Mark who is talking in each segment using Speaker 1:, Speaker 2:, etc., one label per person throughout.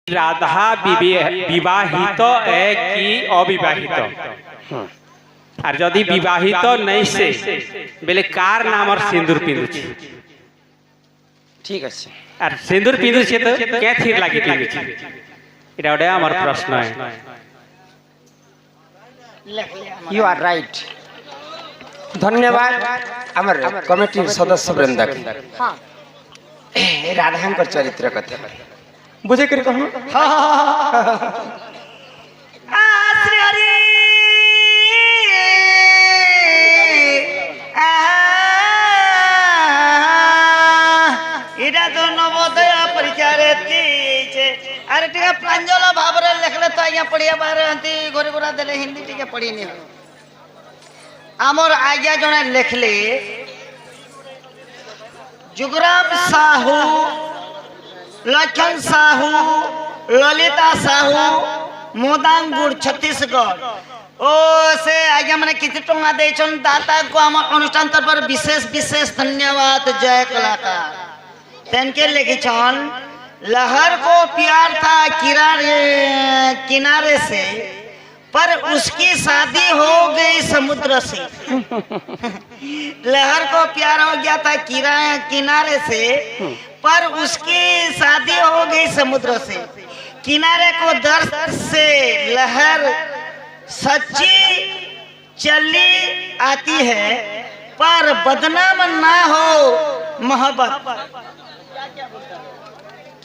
Speaker 1: राधा विवाहित है कि अविवाहित और जदि विवाहित नहीं से बेले कार नाम और सिंदूर पिंदुची
Speaker 2: ठीक আছে
Speaker 1: और सिंदूर पिंदुची तो क्या थीर लगी पिंदुची এটা ওটা আমার প্রশ্ন
Speaker 2: यू आर राइट धन्यवाद आमर कमिटी सदस्य वृंद हाँ राधा चरित्र कथा बुझे कर कहूं श्री हरि इडा तो नवोदय परीक्षा रे अरे टिके प्रांजल भाव रे लिखले तो आज्ञा पढ़िया बाहर हंती गोरे गोरा देले हिंदी टिके पढ़ी नहीं आमर आज्ञा जने लिखले जुगराम साहू लखन साहू ललिता साहू मोदांगुड़ छत्तीसगढ़ ओ से आज्ञा मैंने किसी टंगा दे दाता को आम अनुष्ठान तरफ विशेष विशेष धन्यवाद जय कलाकार तेनके लेके छन लहर को प्यार था किनारे से पर उसकी शादी हो गई समुद्र से लहर को प्यार हो गया था किनारे से पर उसकी शादी हो गई समुद्र से किनारे को दर्द से लहर सच्ची चली आती है पर बदनाम ना हो मोहब्बत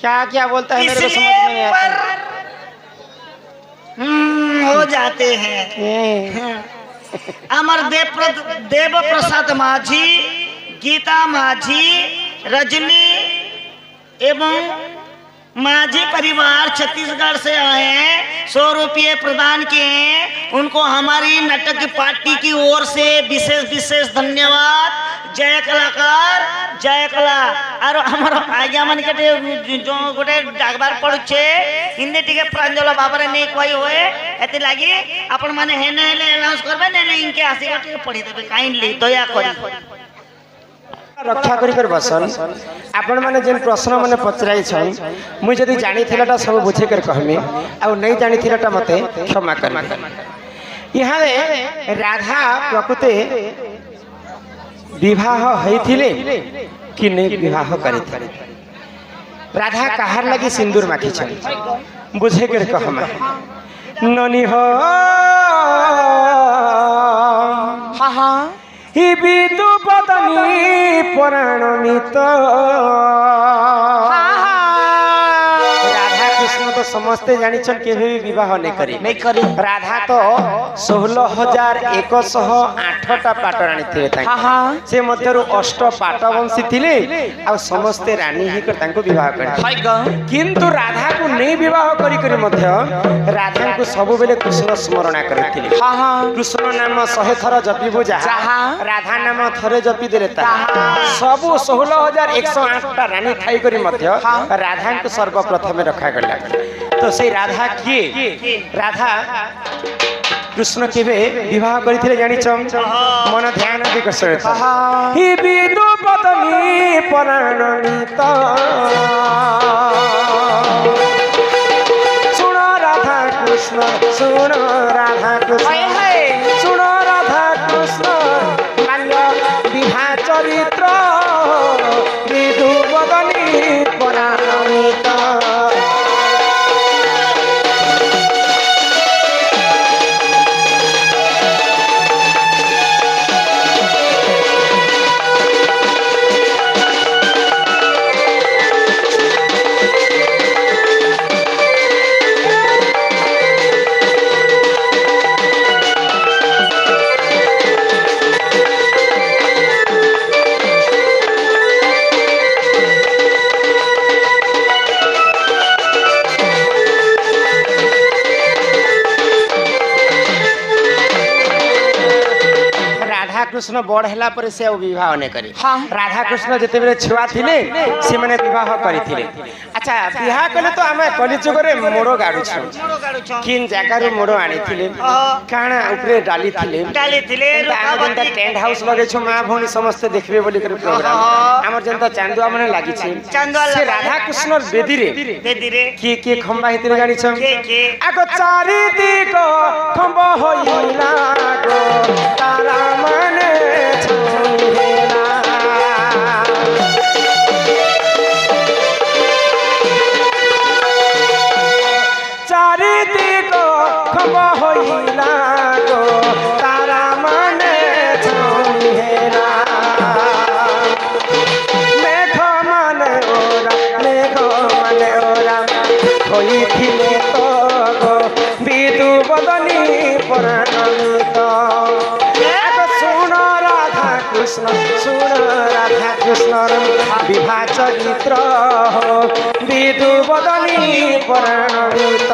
Speaker 2: क्या क्या बोलता है मेरे को समझ में नहीं आता हो जाते हैं अमर देव प्रसाद माझी गीता माझी रजनी एवं माझी परिवार छत्तीसगढ़ से आए हैं 100 रुपये प्रदान किए हैं उनको हमारी नाटक पार्टी की ओर से विशेष विशेष धन्यवाद जय कलाकार जय कला और हमारा आज्ञा मन के जो गोटे डाकबार पड़ुछे हिंदी टिके प्रांजल बाबरे नहीं कोई होए एति लागी आपण माने हेने हेले अनाउंस करबे ने इनके आसीगा टिके पढ़ी देबे काइंडली दया करी रक्षा करी कर बसन आपण माने जेन प्रश्न माने पचराई छन मुई जदी जानि थिलाटा सब बुझे कर कहमी आ नहीं जानि थिलाटा मते क्षमा करबे यहाँ राधा प्रकृति विवाह होइथिले कि नहीं विवाह करिथिले राधा कहार लगी सिंदूर माखी छन बुझे कर कहमा ननी हो हा हा ही विदु पदनी पुराणमित राधा कृष्ण तो समस्ते जानिछन के भी विवाह नहीं करी राधा तो 16,108टा पाट रानी थे से मध्यरु 8 पाट वंशी थिले आ समस्ते रानी ही कर तांको विवाह कर किंतु राधा को नहीं विवाह करी करी मध्य राधा को सब बेले कृष्ण स्मरण करथिले कृष्ण नाम 100 थर जपिबो जहा राधा नाम थरे जपी देले ता सब 16,108टा रानी थाई करी मध्य राधा को सर्वप्रथम रखा गला तो से राधा किए राधा कृष्ण केबे विवाह करिथिले जानिछम मन ध्यान दे कसरत ही विदु पदनी पुराणमित सुनो राधा कृष्ण सुनो राधा कृष्ण सुनो राधा कृष्ण बाल्य विवाह चरित्र विदु पदनी पुराणमित कृष्ण बड़ हैला पर से विवाह ने करी राधा कृष्ण जते बेले छुआ थिले से माने विवाह करिथिले आ
Speaker 3: আচ্ছা বিহা কলে তো আমি কলি যুগরে মোড় গাড়ুছ
Speaker 2: मोड़ो गाड़ू छो
Speaker 3: কিন জায়গাରୁ মোড় আনিଥିଲେ কাଣା উপরে ডালি ଥିଲେ
Speaker 2: डाली थिले
Speaker 3: ଆମେ ଯେନ୍ତା ଟେଣ୍ଟ ହାଉସ ଲଗେଇଛୁ ମା ଭଉଣୀ ସମସ୍ତେ ଦେଖିବେ ବୋଲି କରି ପ୍ରୋଗ୍ରାମ ଆମର ଯେନ୍ତା ଚାନ୍ଦୁଆ ମାନେ ଲାଗିଛି
Speaker 2: ଚାନ୍ଦୁଆ
Speaker 3: ସେ
Speaker 2: ଲାଗିଛି।
Speaker 3: ରାଧା କୃଷ୍ଣର ବେଦିରେ
Speaker 2: दे धीरे
Speaker 3: କିଏ କିଏ ଖମ୍ବା ହେଇଥିଲେ ଜାଣିଛ
Speaker 2: के
Speaker 3: ଆଗ ଚାରି ଦିଗ ଖମ୍ବ ହୋଇଲା ଗো ତାରା ମାନେ ଛୁଇଁଲା চারি দিগ খব হইলা গো তারা মানে ছুঁহেলা মেঘ মানে ওরা হইছিলে তো গো বিদু বদনী পরাণিত শুণ রাধা কৃষ্ণ বিভা চরিত্র বিদু বদনী পরাণিত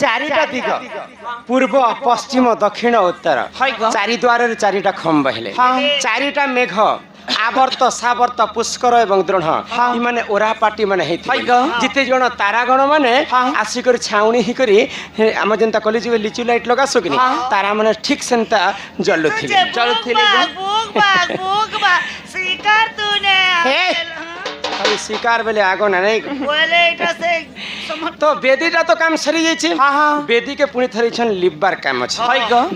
Speaker 3: চারিটা দিগ পূর্ব পশ্চিম দক্ষিণ উত্তর চারি দ্বারের চারিটা খম্ব হেলে চারিটা মেঘ আবর্ত সাবর্ত পুষ্কর এবং দৃঢ় ইমানে ওরা পাটি মানে হেইথিলে যেতে জন তারাগণ মানে আসিকরি ছাউনি হিকরি আমার যেন্তা কলি যুগে লিচু লাইট লগাছো কিনি তারা মানে ঠিক সেন্তা জলুথিলে
Speaker 2: बुक बा शिकार तूने
Speaker 3: हे। খালি শিকার বেলে আগো না নাই
Speaker 2: बोले इटा से समझ
Speaker 3: তো বেদিটা তো কাম সরি যাইছে বেদিকে পুনি থরিছন লিববার কাম আছে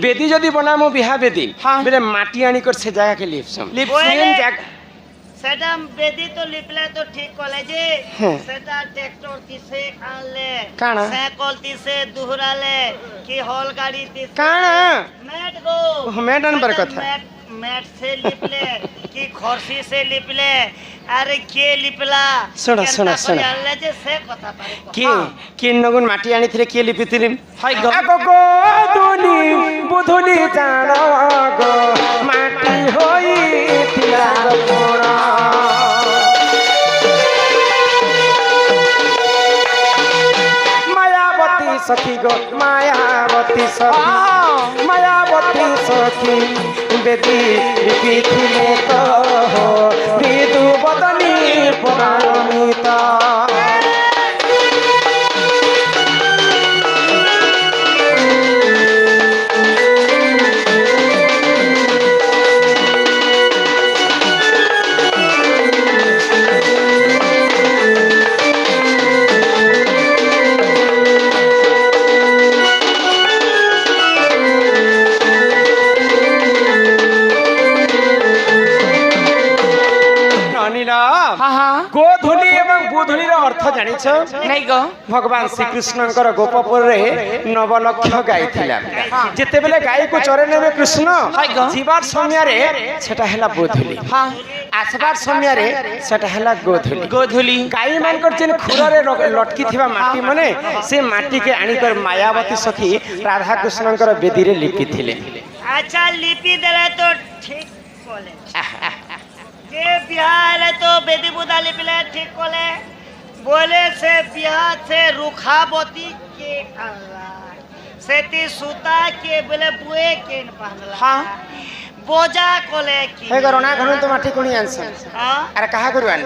Speaker 3: বেদি যদি বনামু বিহা বেদি বেলে মাটি আনি কর সে জায়গাকে লিপসম লিপসেন জায়গা
Speaker 2: সেটা বেদি তো লিপলে তো ঠিক কলেজে
Speaker 3: হ্যাঁ।
Speaker 2: সেটা ট্রাক্টর তিসে আনলে
Speaker 3: কানা?
Speaker 2: সাইকেল তিসে দুহরালে কি হল গাড়ি তিসে
Speaker 3: কানা
Speaker 2: मैट गो
Speaker 3: मैट आनबार कथा।
Speaker 2: मैट से लिपले कि खरसी से लिपले अरे के लिपला
Speaker 3: सुनो,
Speaker 2: केनता
Speaker 3: सुनो,
Speaker 2: करे
Speaker 3: सुनो।
Speaker 2: आनले जे से कथा पारे
Speaker 3: কি কি নগুন মাটি আনিছিলে কি লিপিতিলি
Speaker 2: হাই গো।
Speaker 3: আগো গো দুনি বুধুলি জান গো মাটি হইতিলা গো পোড়া মায়াবতী সখী গো মায়াবতী সখী বেদি লিপিছিলে তো বিদু বদনী পরামিতা গোধূলি এবং বুধূলির অর্থ জানিছ
Speaker 2: नहीं गो
Speaker 3: ভগবান শ্রীকৃষ্ণଙ୍କର ଗୋପପୁରରେ ନବଲକ୍ଷ ଗାଈ ଥିଲା ଯେତେବେଳେ ଗାଈକୁ ଚରେ ନେବେ କୃଷ୍ଣ ଯିବାର ସମୟରେ ସେଟା ହେଲା ବୁଧୂଲି আসবার সমୟରେ সেটা ହେଲା গোধূলি গাଈ ମାନଙ୍କର ଯେନ୍ ଖୁରରେ ଲଟକି ଥିବା ମାଟି ମାନେ ସେ ମାଟିକେ ଆଣିକର ମାୟାବତୀ ସଖୀ ରାଧା କୃଷ୍ଣଙ୍କର ବେଦିରେ ଲିପିଥିଲେ
Speaker 2: अच्छा लिपि देले तो ठीक बोले जे बिहार है तो बेदी बुदा लिपिले ठीक बोले बोले से बिहार से रुखावती के अल्लाह सेती सुता के बोले बुए के पहनला
Speaker 3: हाँ।
Speaker 2: बोजा कोले की
Speaker 3: हे गरना घनु तो माटी कोणी आनस
Speaker 2: हां
Speaker 3: अरे कहा करू आनी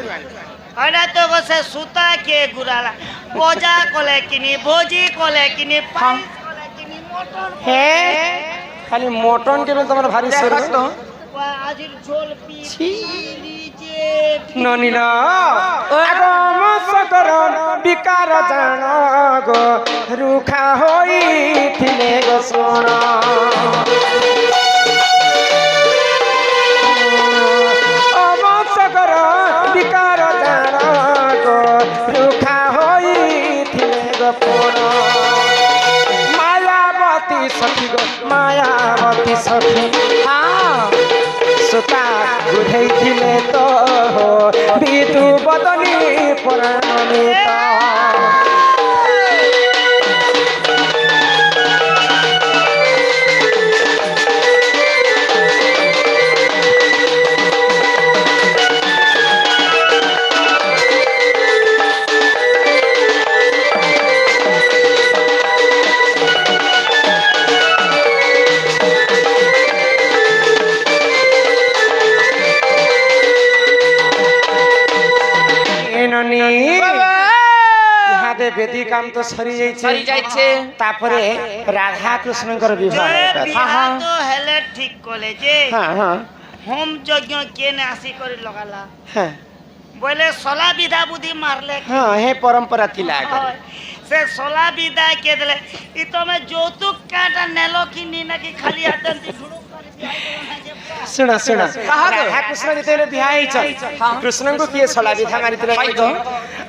Speaker 2: अरे तो से सुता के गुराला बोजा कोले किनी भोजी कोले किनी पाइस कोले किनी मोटर
Speaker 3: हे खाली मोटन के तमर भारी सर
Speaker 2: आज झोल पी लीजिए
Speaker 3: ননিলা আগম সকরণ বিকার জান গো রুখা হইছিলে গো শোণ অবসকর বিকার জান গো রুখা হইছিলে গো পোণ মায়াবতী সখী গো মায়াবতী সখী সুতা বুঝাইছিলে তো বিদু বদনী পরাণিত বেদি কাম তো সরি
Speaker 4: সরি
Speaker 3: যাইছে
Speaker 4: যাইছে
Speaker 3: তারপরে রাধা কৃষ্ণଙ୍କର বিবাহ
Speaker 2: বিবাহ তো হেলে ঠিক কলে যে
Speaker 3: হ্যাঁ হ্যাঁ
Speaker 2: হোম যজ্ঞ কেনে আসি করে লগালা
Speaker 3: হ্যাঁ
Speaker 2: বলে সলা বিধা বুদ্ধি মারলে
Speaker 3: হ্যাঁ হে পরম্পরা ଥିଲା আগে
Speaker 2: से सोला विदा के दिले इ तमे যৌতুক কাটা নেলো কি নি নাকি খালি হাতে ঢুড়ুক করে
Speaker 3: ଶୁଣ ଶୁଣ
Speaker 4: କାହାକୁ?
Speaker 3: ରାଧା କୃଷ୍ଣ ଯେତେବେଳେ ବିହା ହେଇଛ କୃଷ୍ଣଙ୍କୁ କିଏ ଶଳା ବିଧା ମାରିଥିଲେ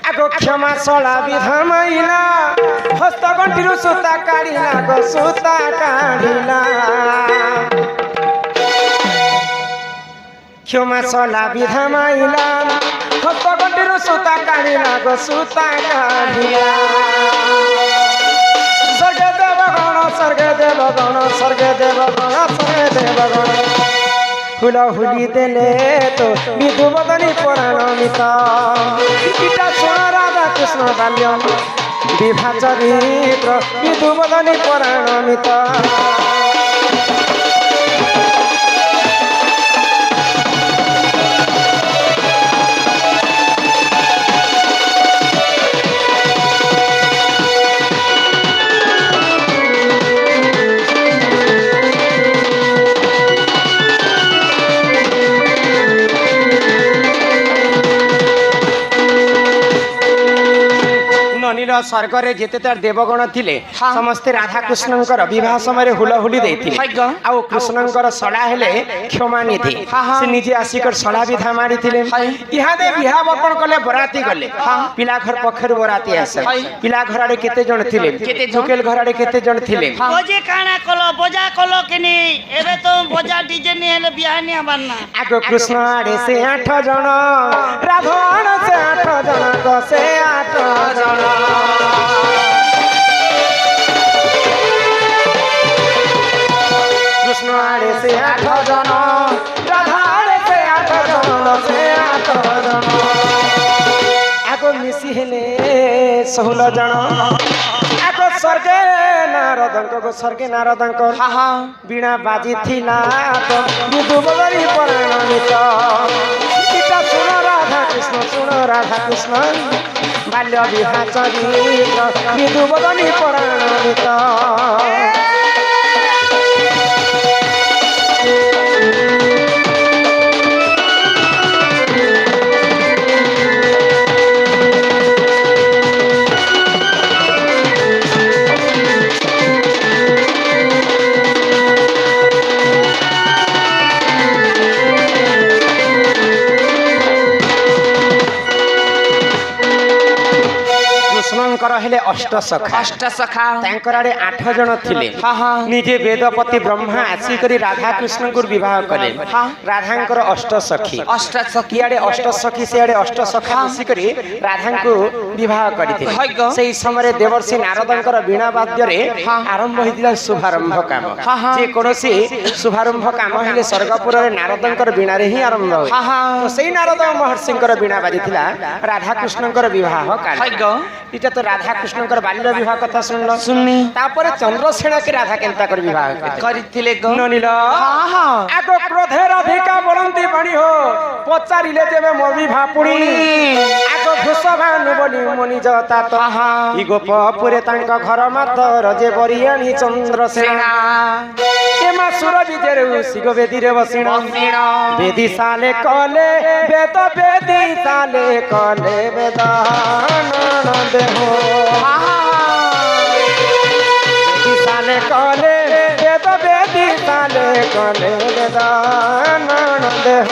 Speaker 3: ଆଗ କ୍ଷମା ଶଳା ବିଧା ମାଇଲା ହସ୍ତ ଗଣ୍ଠିରୁ ସୂତା କାଢିଲା ଗো ସୂତା କାଢିଲା କ୍ଷମା ଶଳା ବିଧା ମାଇଲା ହସ୍ତ ଗଣ୍ଠିରୁ ସୂତା କାଢିଲା ଗো ସୂତା କାଢିଲା ସ୍ୱର୍ଗ ଦେବ ଗଣ ସ୍ୱର୍ଗ ଦେବ ଗଣ ସ୍ୱର୍ଗ ଦେବ ଗଣ ସ୍ୱର୍ଗ ଦେବ ଗଣ ফুল হুলি দেলে তো বিধু বদনী পরাণমিত ইটা শোণ রাধা কৃষ্ণ বাল্য বিভা চরিত্র বিধু বদনী পরাণমিত ନନୀର ସ୍ୱର୍ଗରେ ଯେତେ ତାର ଦେବଗଣ ଥିଲେ ସମସ୍ତେ ରାଧାକୃଷ୍ଣଙ୍କର ବିବାହ ସମୟରେ ହୁଲହୁଲି ଦେଇଥିଲେ ଆଉ କୃଷ୍ଣଙ୍କର ଶଳା ହେଲେ କ୍ଷମାନିଧି ସେ ନିଜେ ଆସିକରି ଶଳା ବିଧା ମାରିଥିଲେ ଇହାଦେ ବିହା ବପନ କଲେ ବରାତି ଗଲେ ପିଲା ଘର ପକ୍ଷରୁ ବରାତି ଆସେ ପିଲା ଘର ଆଡେ କେତେ ଜଣ ଥିଲେ ଝୁକେଲ ଘର ଆଡେ କେତେ ଜଣ ଥିଲେ
Speaker 2: বজে কানা কলো বজা কলো কিনি এবে তো বজা ডিজে নি হেলে বিয়া নি আবার না
Speaker 3: আগ কৃষ্ণ আড়ে সে 8 জন রাধণ সে 8 জন গো সে 8 জন কৃষ্ণ আড়ে সে 8 জন রাধা আড়ে সে 8 জন সে 8 জন আগ মিশি হেলে 16 জন আগ স্বর্গে নারদঙ্ক গো স্বর্গে নারদঙ্ক বীণা বাজি থিলা তো বিধু বদনী পরাণমিত ইটা শুণ রাধা কৃষ্ণ বাল্য বিভা চরিত্র বিধু বদনী পরাণমিত କୃଷ୍ଣଙ୍କର ହେଲେ ଅଷ୍ଟ ସଖା ତାଙ୍କର ଆଡେ 8 ଜଣ ଥିଲେ ନିଜେ ବେଦପତି ବ୍ରହ୍ମା ଆସିକରି ରାଧା କୃଷ୍ଣଙ୍କୁ ବିବାହ କଲେ ରାଧାଙ୍କର ଅଷ୍ଟ ସଖୀ ଇଆଡେ ଅଷ୍ଟ ସଖୀ ସିଆଡେ ଅଷ୍ଟ ସଖା ମିଶିକରି ରାଧାଙ୍କୁ ବିବାହ କରିଥିଲେ ସେହି ସମୟରେ ଦେବର୍ଷି ନାରଦଙ୍କର ବୀଣା ବାଦ୍ୟରେ ଆରମ୍ଭ ହୋଇଥିଲା ଶୁଭାରମ୍ଭ କାମ ଯେ କୌଣସି ଶୁଭାରମ୍ଭ କାମ ହେଲେ ସ୍ୱର୍ଗପୁରରେ ନାରଦଙ୍କର ବୀଣାରେ ହିଁ ଆରମ୍ଭ ହୁଏ ତ ସେଇ ନାରଦ ମହର୍ଷିଙ୍କର ବୀଣା ବାଜିଥିଲା ରାଧାକୃଷ୍ଣଙ୍କର ବିବାହ କାଳ এটা তো রাধা কৃষ্ণଙ୍କର বাল্য বিবাহ কথা শুনল শুননি তারপরে চন্দ্রসেনাকে রাধা কেনতা করে বিবাহ করিଥିଲେ ননীল আগ ক্রোধে রাধিকা বলন্তি বাণী হো পচারিলে যেবে মো বিবাহ পুরি আগ ভূষভানু বলি মনি জতা তো ই গোপপুরে তাঙ্ক ঘর মাতর যে বরিয়ানি চন্দ্রসেনা এমা সুর বিজের উসি গো বেদিরে বসিণ বেদি সালে কলে বেদ বেদি সালে কলে বেদান দেহ বেদি সালে কলে বেদ বেদি সালে কলে বেদান দেহ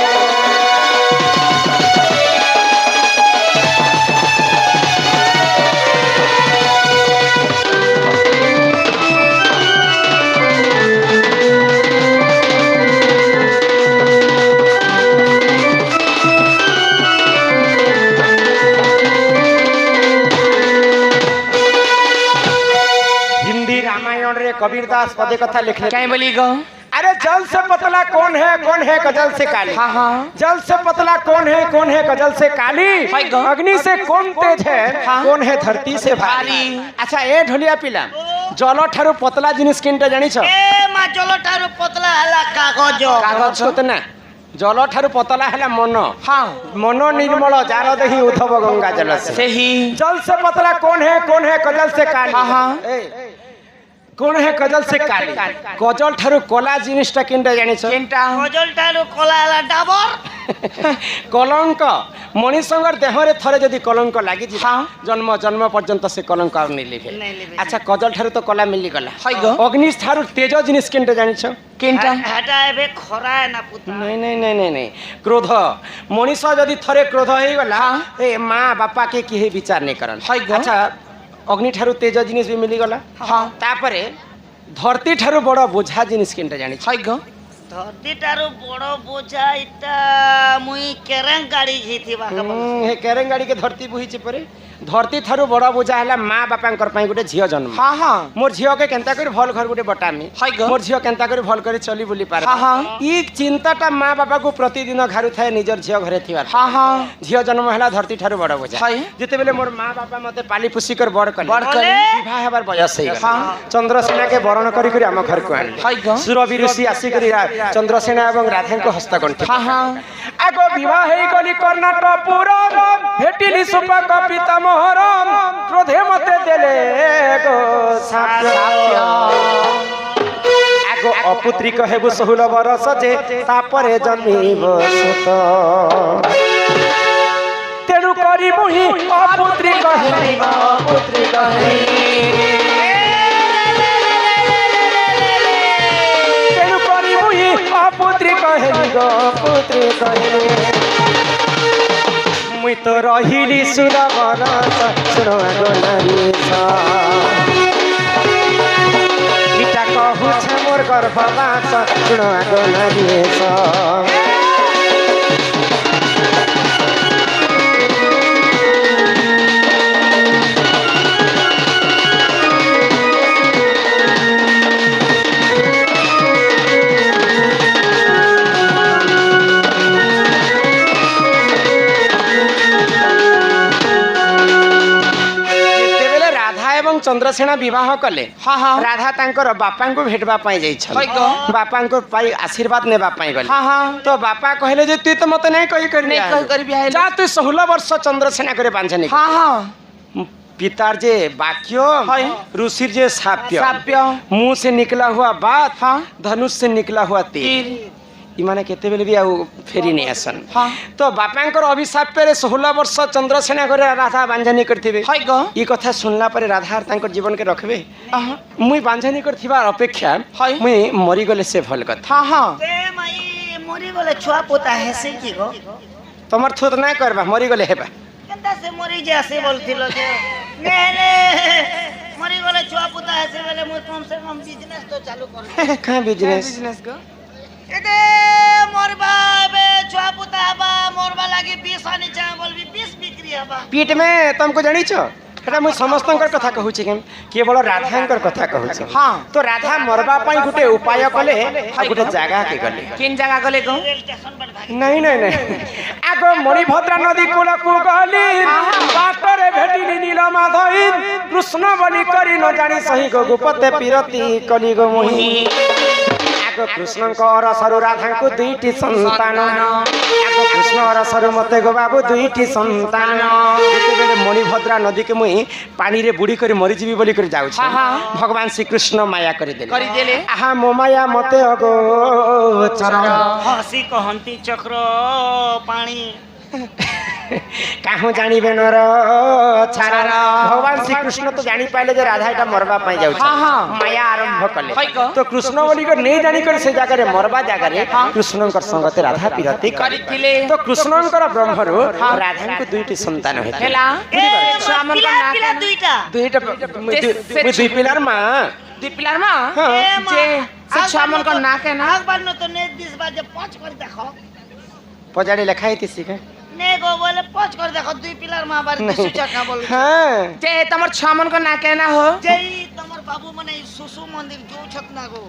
Speaker 3: कबीर दास पदे कथा लिखले
Speaker 4: क्या बोली गो
Speaker 3: अरे जल से पतला कौन है गजल से काली जल से पतला कौन है गजल से काली अग्नि से कौन तेज है कौन है धरती से भारी अच्छा ए ढोलिया पिला जल ठारू पतला जिनिस किनटा जानि छ
Speaker 2: ए मा जल ठारू पतला हला कागज
Speaker 3: कागज तो ना जल ठारू पतला है मन
Speaker 2: हाँ
Speaker 3: मन निर्मल जार दही उद्धव गंगा जल से
Speaker 2: सही
Speaker 3: जल से पतला कौन है कजल से काली
Speaker 2: हाँ, हाँ।
Speaker 3: कौन है कजल से काली कजल ठारू कला जिनिसटा किंटा जानिछ
Speaker 2: केनटा कजल टारू कला डाबर
Speaker 3: कलंक मनीषर देहरे थरे जदि कलंक लगी
Speaker 2: हाँ।
Speaker 3: जन्म जन्म पर्यंत से कलंक और नहीं लिभे
Speaker 2: नहीं लिभे।
Speaker 3: अच्छा कजल ठारू तो कला मिली गला
Speaker 2: हाय गो।
Speaker 3: अग्नि ठारू तेज जिनिस किंटा जानिछ
Speaker 2: केनटा हटा एबे खरा है ना पुता
Speaker 3: नहीं नहीं नहीं नहीं नहीं क्रोध मनीष जदि थरे क्रोध हो गला ए माँ बापा के किहे विचार नहीं करन
Speaker 2: हाय गो।
Speaker 3: अच्छा अग्नि ठारू तेज जिनिस भी मिली गला
Speaker 2: हाँ।
Speaker 3: तापरे धरती ठारू बड़ बोझा जिनिस किंटा जानिछ
Speaker 2: हाय गो धरती टारू बड़ बोझा इटा मुई केरें गाड़ी घिथिबा
Speaker 3: हे केरें गाड़ी के धरती बुहिछि परे धरती थारू बड़ बोझा है माँ बापांकर पई गुटे झियो जन्म
Speaker 2: हाँ हाँ
Speaker 3: मोर झियो के केंता करी भल घर गुटे बटामी
Speaker 2: हाय गो।
Speaker 3: मोर झियो केंता करी भल करी चली बुली पार
Speaker 2: हाँ, हाँ।
Speaker 3: ई चिंताटा माँ बापा को प्रतिदिन घारु थाए निजर झियो घरे थिबार
Speaker 2: हाँ हाँ
Speaker 3: झियो जन्म हैला धरती ठारू बड़ बोझा
Speaker 2: हाय।
Speaker 3: जेते बेले मोर माँ बापा मते पाली पुसी कर बड़ कले
Speaker 2: बड़ कले।
Speaker 3: विवाह हेबार बयस हे
Speaker 2: हाँ।
Speaker 3: चंद्रसेना के वरण करी करी हम घर को
Speaker 2: हाय
Speaker 3: आनले
Speaker 2: गो।
Speaker 3: सुरवि ऋषि आसी करी चंद्रसेना एवं राधा को हस्तकंठ
Speaker 2: हाँ हाँ
Speaker 3: आगो विवाह हे गली कर्णाटकपुर भेटिली सुपक पितामहर क्रोधे मते देले गो साप्य आगो अपुत्रिक हेबु 16 बरस जे तापरे जन्मिब सुत तेणु करी मुहि अपुत्रिक हेब अपुत्रिक तेणु करी मुहि अपुत्रिक हेब अपुत्रिक मुई तो रहिली सुरवर सुरगो नारी इटा कहू छ मोर गर्भवास सुरगो नारी चंद्रसेना विवाह कले
Speaker 2: हाँ हाँ
Speaker 3: राधा तांकर बापा को भेटवा पाई जाई
Speaker 2: हाय गो।
Speaker 3: बापा को पाई आशीर्वाद नेबा पाई गले
Speaker 2: हाँ हाँ
Speaker 3: तो बापा कहले जे तू तो मते नहीं कही कर
Speaker 2: नहीं कही करी बियाह
Speaker 3: जा तू 16 वर्ष चंद्रसेना करे बांझनी
Speaker 2: हाँ हाँ
Speaker 3: पितार जे वाक्य
Speaker 2: हाय।
Speaker 3: ऋषिर जे साप्य
Speaker 2: साप्य
Speaker 3: मुंह से निकला हुआ बात
Speaker 2: हाँ।
Speaker 3: धनुष से निकला हुआ तीर इमाने केते बेले भी आउ फेरी नहीं आसन
Speaker 2: हाँ।
Speaker 3: तो बापांकर अभिशाप पे 16 वर्ष चंद्रसेना करे राधा बांझनी करथिबे
Speaker 2: हाय गो।
Speaker 3: ई कथा सुनला परे राधा तांकर जीवन के रखबे मुई बांझनी करथिबा अपेक्षा
Speaker 2: हाय।
Speaker 3: मुई मरी गले से भल कथा
Speaker 2: हाँ हाँ
Speaker 4: ए माई मरी गले छुआ पोता है से की गो
Speaker 3: तमर थोत ना करबा मरी गले हेबा
Speaker 4: केंता से मरी जे से बोलथिलो जे ने ने मरी गले छुआ पोता है से बेले मु कम से कम बिजनेस तो चालू कर
Speaker 3: कहां बिजनेस
Speaker 2: बिजनेस को
Speaker 4: एदे मोरबा बे छुआ पोता बा मोरबा लागी 20 आनी चा बोलबी 20 बिक्री हबा
Speaker 3: पीठ में तुमको जानी छ एटा मुई समस्तंकर कथा कहू छी केवल राधांकर कथा कहू छी
Speaker 2: हाँ।
Speaker 3: तो राधा मरबा पई गुटे उपाय कले आ गुटे जगह के गले
Speaker 2: किन जगह गले गो
Speaker 4: रेल स्टेशन पर भागी
Speaker 3: नहीं नहीं नहीं आगो मणिभद्रा नदी कूल को गली बाटरे भेटिली नील माधवी कृष्ण बलि करी न जानी सही गो गुपते पिरती कली गो मोहि आगो कृष्ण रसरु राधा को दुईटी संतान आगो कृष्ण रसरु मते गो बाबू दुईटी संतान जेतेबेले मणिभद्रा नदी के मुई पानी रे बुड़ी करी मरी जीवी बोली करी जाउ
Speaker 2: हाँ, हाँ।
Speaker 3: भगवान श्री कृष्ण माया करी देले आहा मो माया मते अगो चरण
Speaker 4: हसी कहंती चक्र पानी
Speaker 3: काहू जानिबे नर छारण भगवान श्री कृष्ण तो जानी पाइले जे राधा एटा मरबा पाई जाउ
Speaker 2: हाँ, हाँ।
Speaker 3: माया आरंभ कले
Speaker 2: हाय गो।
Speaker 3: तो कृष्ण बोली को नहीं जानी कर से जाकर मरबा जाकर कृष्णकर संगते राधा पिरती
Speaker 2: करिथिले
Speaker 3: तो कृष्णकर ब्रह्मरु राधा को दुईटी संतान होइते
Speaker 2: हेला
Speaker 4: ए
Speaker 2: छुआमन
Speaker 4: पिला
Speaker 2: का
Speaker 4: पिला
Speaker 2: नाक
Speaker 4: दुईटा
Speaker 3: दुईटा दुई पिलर मा
Speaker 2: दुई पिलर मा
Speaker 3: हाँ।
Speaker 4: ए मां
Speaker 2: जे से छुआमन का नाक है ना
Speaker 4: आग बार न तो ने 20 बाजे 5 कर देखो
Speaker 3: पजाड़ी लिखाई थी सीखे
Speaker 4: ने गो बोले 5 कर देखो दुई पिलर मां बार दिसु चका बोल
Speaker 3: हाँ
Speaker 2: जे तमर छुआमन का नाक है ना हो
Speaker 4: जय तमर बाबू मने सुसु मंदिर जो छतना गो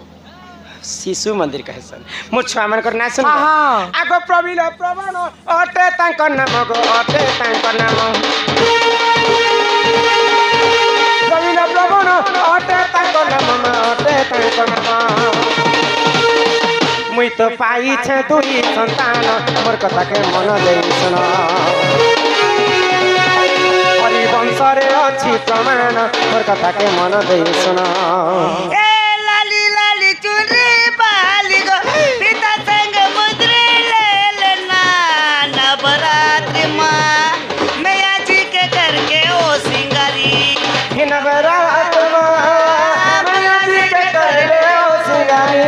Speaker 3: शिशु मंदिर कहे सन मो छुआ मन कर ना सुन
Speaker 2: हाँ, हाँ।
Speaker 3: आगो प्रवीण प्रवण अटे तांक नाम गो अटे तांक नाम प्रवीण प्रवण अटे तांक नाम अटे तांक नाम मुई तो पाई छे दुई संतान मोर कथा के मन देई सुन हरिवंश रे अछि प्रमाण मोर कथा के मन देई सुन
Speaker 4: ए लाली लाली चुनरी बाली गो पिता संग मुद्रे ले लेना नवरात्रि माँ मैया जी के करके ओ सिंगारी
Speaker 3: नवरात्र मैया जी के करे ओ सिंगारी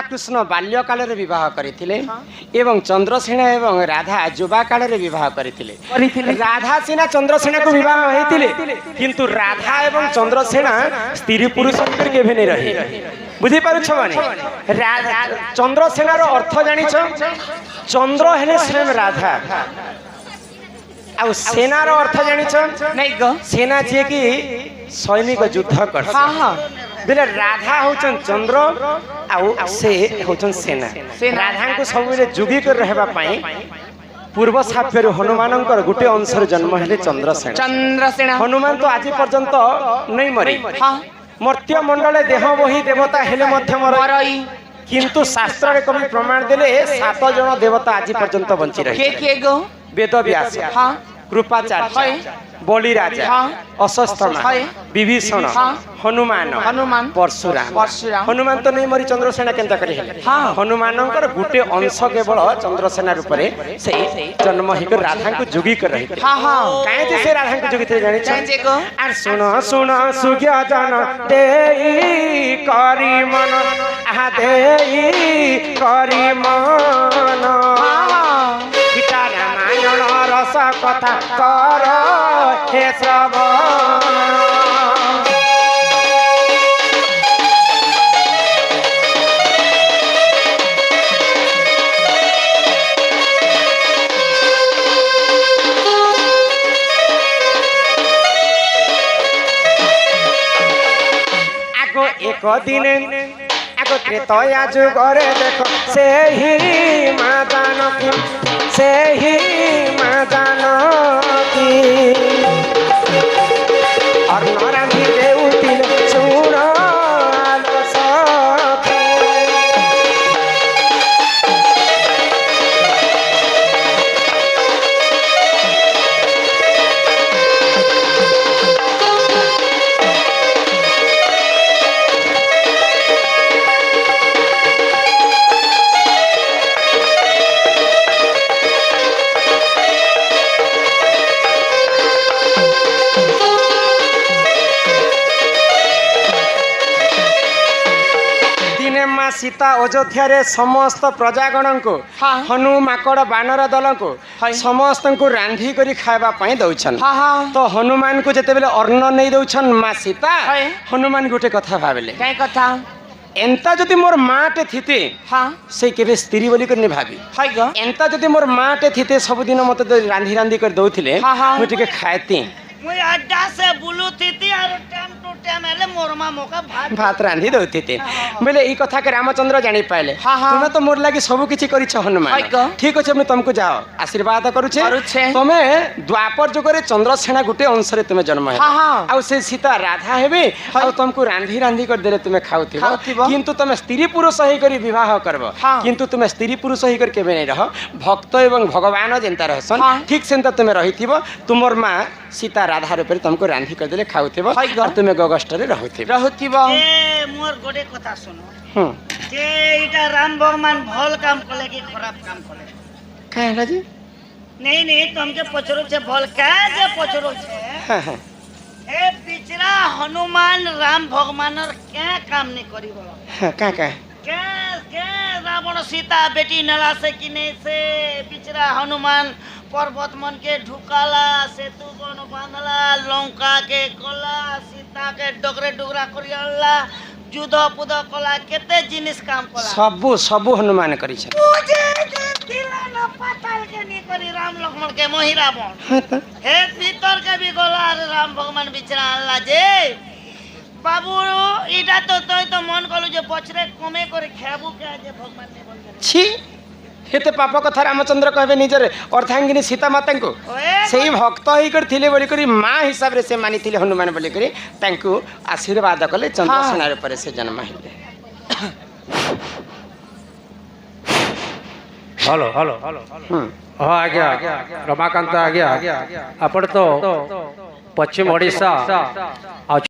Speaker 3: कृष्ण बाल्यकाल विवाह करथिले एवं चंद्रसेना एवं राधा युवा काल विवाह करथिले राधा सिना चंद्रसेना को विवाह होइतिले किंतु राधा एवं चंद्रसेना स्त्री पुरुष के भेने रहे बुझी पारु छ माने राधा चंद्रसेना रो अर्थ जानि छ चंद्र हेले स्वयं राधा आ सेना रो अर्थ जानि छ नै ग सेना जे कि सैनिक युद्ध कर हां हां बेले राधा होचन चंद्र आ से होचन सेना राधा को सब जुगी कर रहबा पाई पूर्व साप्यर हनुमानंकर गुटे अंशर जन्म हेले चंद्रसेना हनुमान तो आज पर्यंत नहीं मरी मर्त्य मंडले देह बही देवता हेले मध्य मरई किंतु शास्त्र रे कवि प्रमाण देले 7 जन देवता आज पर्यंत बंची रहे के गो वेद व्यास कृपाचार्य बलि राजा अश्वत्थामा विभीषण हनुमान परशुराम हनुमान तो नहीं मरी चंद्रसेना केंता करी हनुमानंकर गुटे अंश केवल चंद्रसेना रूप में से जन्म हिक राधा को जुगी कर रही काहे जे से राधा को जुगी थे जानि छ आर सुन सुन सुज्ञ जन देई करी मन आहा देई करी मन गीता रामायण रस कथा कर हे श्रवण आगो एक दिन आगो त्रेतया जुगरे देख से ही माँ जानकी से ही माँ जानकी और नरांधी देउतिल सुन आलो सखी सीता अयोध्या रे समस्त प्रजागण को हनु माकड़ बानर दल को समस्त को रांधी करी खावा पाई दउछन तो हनुमान को जते बेले अन्न नहीं दउछन मां सीता हनुमान गोटे कथा भाबले काय कथा एंता जदि मोर माटे थिते से केबे स्त्री बोली करने भाबी एंता जदि मोर माटे थिते सब दिन मते रांधी रांधी कर दउथिले मु टिके खायती
Speaker 4: मुई अड्डा से बुलू थी और टाइम टू टाइम एले मोरमा मोका
Speaker 3: भात रांधी दउती बोले ई कथा के रामचंद्र जानी पाइले तुमे तो मोर लागि सब किछि करिछ हनुमान ठीक अछि हम तुमको जाओ आशीर्वाद करूछे तुमे द्वापर जुग रे चंद्रसेना गुटे अंश रे तुमे जन्म है आ से सीता राधा हेबे आ तुमको रांधी रांधी कर देले तुमे खाउथिबो किंतु तुमे स्त्री पुरुष ही करी विवाह करबो किंतु तुमे स्त्री पुरुष ही कर केबे नै रह भक्त एवं भगवान जेंता रहसन ठीक सेंता तुमे रहिथिबो तुमर मां सीता राधा रूप तुमको रांधी कर देले खाउथिबो और तुमे गगस्ट रे रहुथिबो
Speaker 4: ए मोर गोटे कथा सुनो जे इटा राम भगवान भल काम कले कि खराब काम कले
Speaker 3: काहे ला जी
Speaker 4: नहीं तुमके पचरो छे भल का जे पचरो छे ए पिछरा हनुमान राम भगवानर क्या काम नहीं करिबो
Speaker 3: का
Speaker 4: के रावण सीता बेटी नला से किने से पिछरा हनुमान पर्वत मन के ढुकाला सेतु बन बांधला लंका के कोला सीता
Speaker 2: के डगरे डुगरा करी अल्लाह जुद पुद कला केते जिनिस काम कला
Speaker 3: सबु सबु हनुमान करी छे
Speaker 2: तुझे दिला न पाताल के नी करी राम लक्ष्मण के मोहि रावण हे भीतर के भी गोला राम भगवान बिचरा अल्लाह जे बाबू इटा तो मन कलु जे पछरे कमे करे खाबू के जे भगवान ने बोल
Speaker 3: छी हेते पाप कथा रामचंद्र कहबे निजर अर्धांगिनी सीता माता को सेही भक्त ही कर थिले बोली करी मां हिसाब रे से मानी थिले हनुमान बोली करी तांको आशीर्वाद कले चंद्र सेनार पर से जन्महिले
Speaker 1: हेलो हेलो हाँ आज्ञा रमाकांत आज्ञा आपण तो पश्चिम ओडिशा